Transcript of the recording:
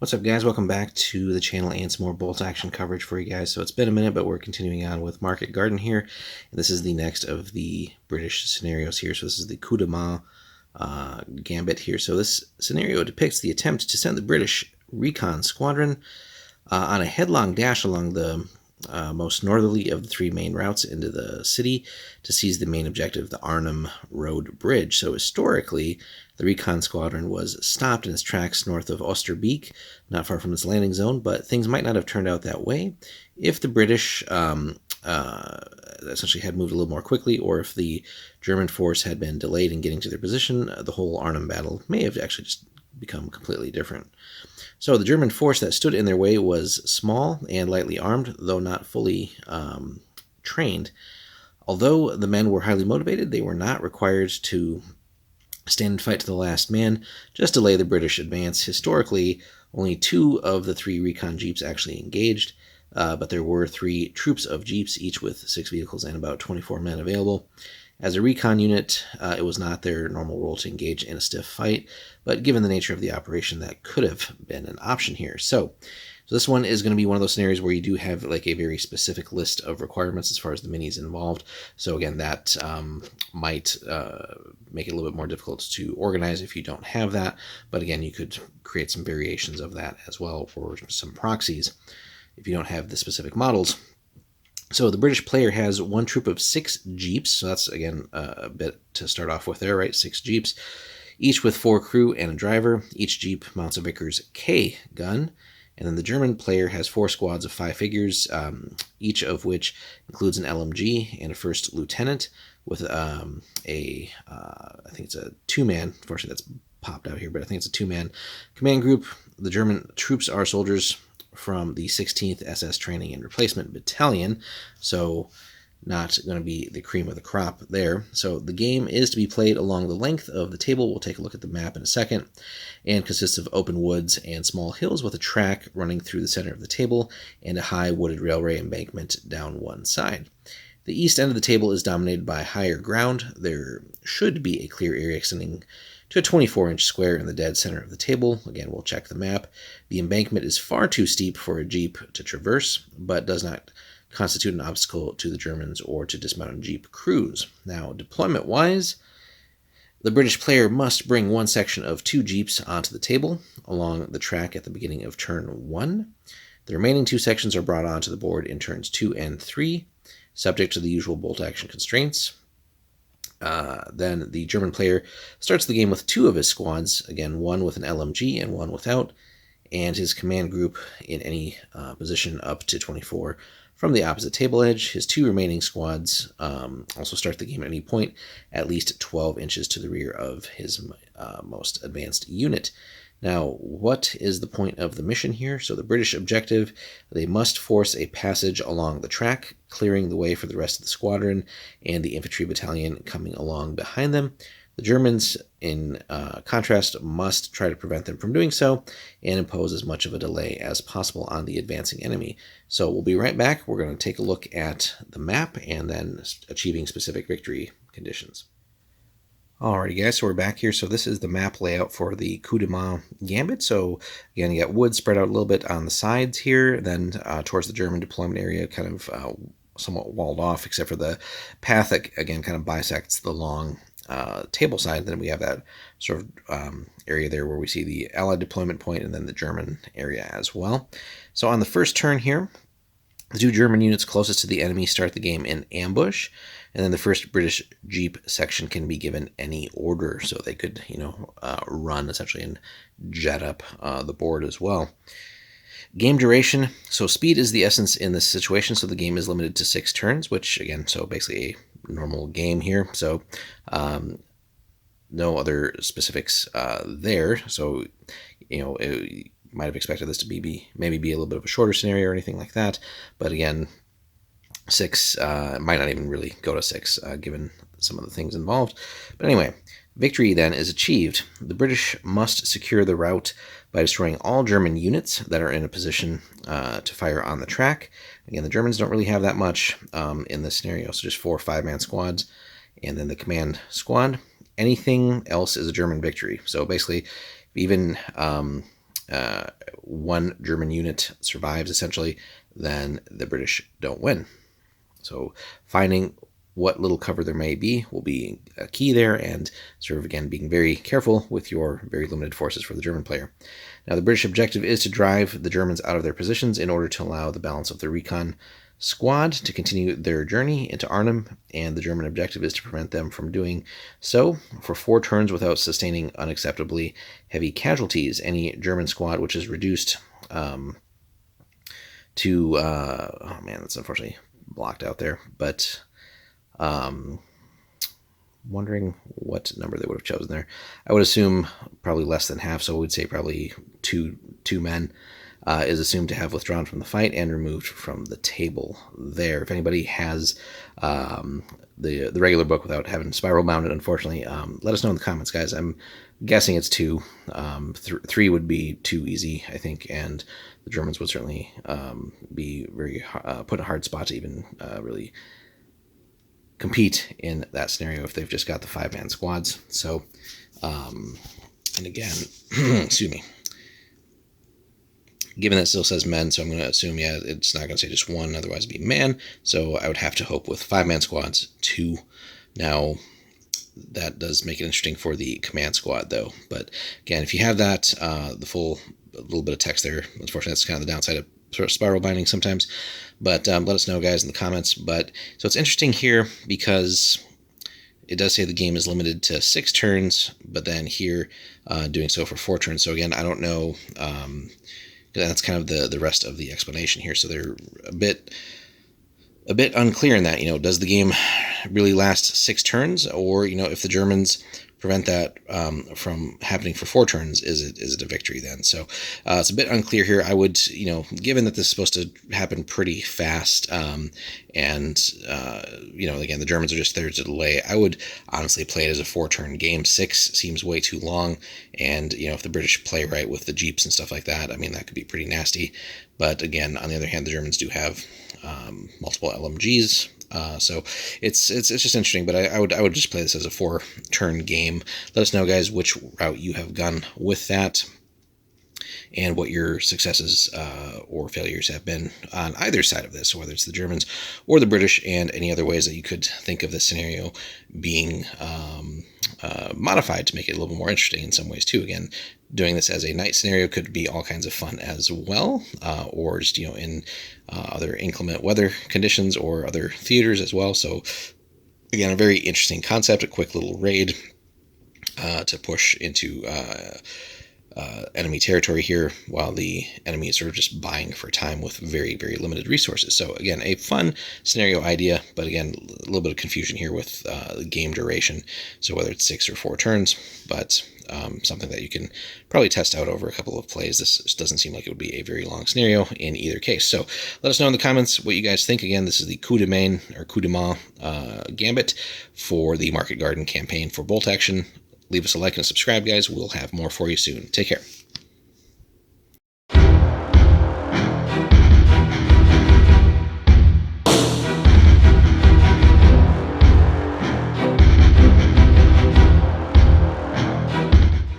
What's up, guys? Welcome back to the channel and some more bolt action coverage for you guys. So it's been a minute, but we're continuing on with Market Garden here. And this is the next of the British scenarios here. So this is the Coup de Main Gambit here. So this scenario depicts the attempt to send the British recon squadron on a headlong dash along the most northerly of the three main routes into the city to seize the main objective, the Arnhem Road Bridge. So historically, the recon squadron was stopped in its tracks north of Oosterbeek, not far from its landing zone, but things might not have turned out that way if the British essentially had moved a little more quickly, or if the German force had been delayed in getting to their position. The whole Arnhem battle may have actually just become completely different. So the German force that stood in their way was small and lightly armed, though not fully trained. Although the men were highly motivated, they were not required to stand and fight to the last man, just delay the British advance. Historically, only 2 of the 3 recon jeeps actually engaged, but there were 3 troops of jeeps, each with 6 vehicles and about 24 men available. As a recon unit, it was not their normal role to engage in a stiff fight, but given the nature of the operation, that could have been an option here. So this one is going to be one of those scenarios where you do have like a very specific list of requirements as far as the minis involved. So again, that might make it a little bit more difficult to organize if you don't have that. But again, you could create some variations of that as well, or some proxies if you don't have the specific models. So the British player has 1 troop of 6 jeeps. So that's, again, a bit to start off with there, right? 6 jeeps, each with 4 crew and a driver. Each jeep mounts a Vickers K gun. And then the German player has 4 squads of 5 figures, each of which includes an LMG and a first lieutenant with I think it's a 2-man, unfortunately that's popped out here, but I think it's a 2-man command group. The German troops are soldiers from the 16th SS Training and Replacement Battalion, so not going to be the cream of the crop there. So the game is to be played along the length of the table. We'll take a look at the map in a second, and consists of open woods and small hills with a track running through the center of the table and a high wooded railway embankment down one side. The east end of the table is dominated by higher ground. There should be a clear area extending to a 24-inch square in the dead center of the table. Again, we'll check the map. The embankment is far too steep for a jeep to traverse, but does not constitute an obstacle to the Germans or to dismounted jeep crews. Now, deployment-wise, the British player must bring 1 section of 2 jeeps onto the table along the track at the beginning of turn 1. The remaining 2 sections are brought onto the board in turns 2 and 3, subject to the usual bolt action constraints. Then the German player starts the game with 2 of his squads, again, 1 with an LMG and 1 without, and his command group in any position up to 24 from the opposite table edge. His 2 remaining squads also start the game at any point at least 12 inches to the rear of his most advanced unit. Now, what is the point of the mission here? So the British objective, they must force a passage along the track, clearing the way for the rest of the squadron and the infantry battalion coming along behind them. The Germans, in contrast, must try to prevent them from doing so and impose as much of a delay as possible on the advancing enemy. So we'll be right back. We're going to take a look at the map and then achieving specific victory conditions. Alrighty, guys, so we're back here. So this is the map layout for the Coup de Main Gambit. So again, you got wood spread out a little bit on the sides here, then towards the German deployment area, kind of somewhat walled off, except for the path that, again, kind of bisects the long table side. Then we have that sort of area there where we see the Allied deployment point and then the German area as well. So on the first turn here, the 2 German units closest to the enemy start the game in ambush, and then the first British jeep section can be given any order, so they could, run essentially and jet up the board as well. Game duration, so speed is the essence in this situation, so the game is limited to 6 turns, which, again, so basically a normal game here, so no other specifics there, so, you might have expected this to maybe be a little bit of a shorter scenario or anything like that, but again, 6 might not even really go to 6 given some of the things involved. But anyway, victory then is achieved. The British must secure the route by destroying all German units that are in a position to fire on the track. Again, the Germans don't really have that much in this scenario, so just 4 5-man squads, and then the command squad. Anything else is a German victory. So basically, even one German unit survives, essentially, then the British don't win. So finding what little cover there may be will be a key there, and sort of, again, being very careful with your very limited forces for the German player. Now, the British objective is to drive the Germans out of their positions in order to allow the balance of the recon squad to continue their journey into Arnhem, and the German objective is to prevent them from doing so for 4 turns without sustaining unacceptably heavy casualties. Any German squad which is reduced to oh man, that's unfortunately blocked out there, but wondering what number they would have chosen there. I would assume probably less than half, so I would say probably two men is assumed to have withdrawn from the fight and removed from the table there. If anybody has the regular book without having spiral bound it, unfortunately, let us know in the comments, guys. I'm guessing it's 2. 3 would be too easy, I think, and the Germans would certainly be very put in a hard spot to even really compete in that scenario if they've just got the 5-man squads. So, and again, excuse me, given that it still says men, so I'm going to assume, yeah, it's not going to say just 1, otherwise it'd be man. So I would have to hope with 5-man squads, 2. Now, that does make it interesting for the command squad, though. But again, if you have that, the full little bit of text there, unfortunately, that's kind of the downside of sort of spiral binding sometimes. But let us know, guys, in the comments. But so it's interesting here because it does say the game is limited to 6 turns, but then here doing so for 4 turns. So again, I don't know. That's kind of the rest of the explanation here. So they're a bit unclear in that. Does the game really last 6 turns, or if the Germans prevent that from happening for 4 turns, is it a victory then? So it's a bit unclear here. I would, given that this is supposed to happen pretty fast, and again, the Germans are just there to delay, I would honestly play it as a 4-turn game. 6 seems way too long, and if the British play right with the jeeps and stuff like that, I mean, that could be pretty nasty. But again, on the other hand, the Germans do have multiple LMGs. So it's just interesting, but I would just play this as a 4-turn game. Let us know, guys, which route you have gone with that, and what your successes or failures have been on either side of this, whether it's the Germans or the British, and any other ways that you could think of this scenario being modified to make it a little bit more interesting in some ways too. Again, doing this as a night scenario could be all kinds of fun as well, or just in other inclement weather conditions or other theaters as well. So again, a very interesting concept, a quick little raid to push into enemy territory here, while the enemy is sort of just buying for time with very, very limited resources. So again, a fun scenario idea, but again, a little bit of confusion here with the game duration. So whether it's 6 or 4 turns, but something that you can probably test out over a couple of plays. This doesn't seem like it would be a very long scenario in either case. So let us know in the comments what you guys think. Again, this is the Coup de Main or Coup de Main Gambit for the Market Garden campaign for bolt action. Leave us a like and a subscribe, guys. We'll have more for you soon. Take care.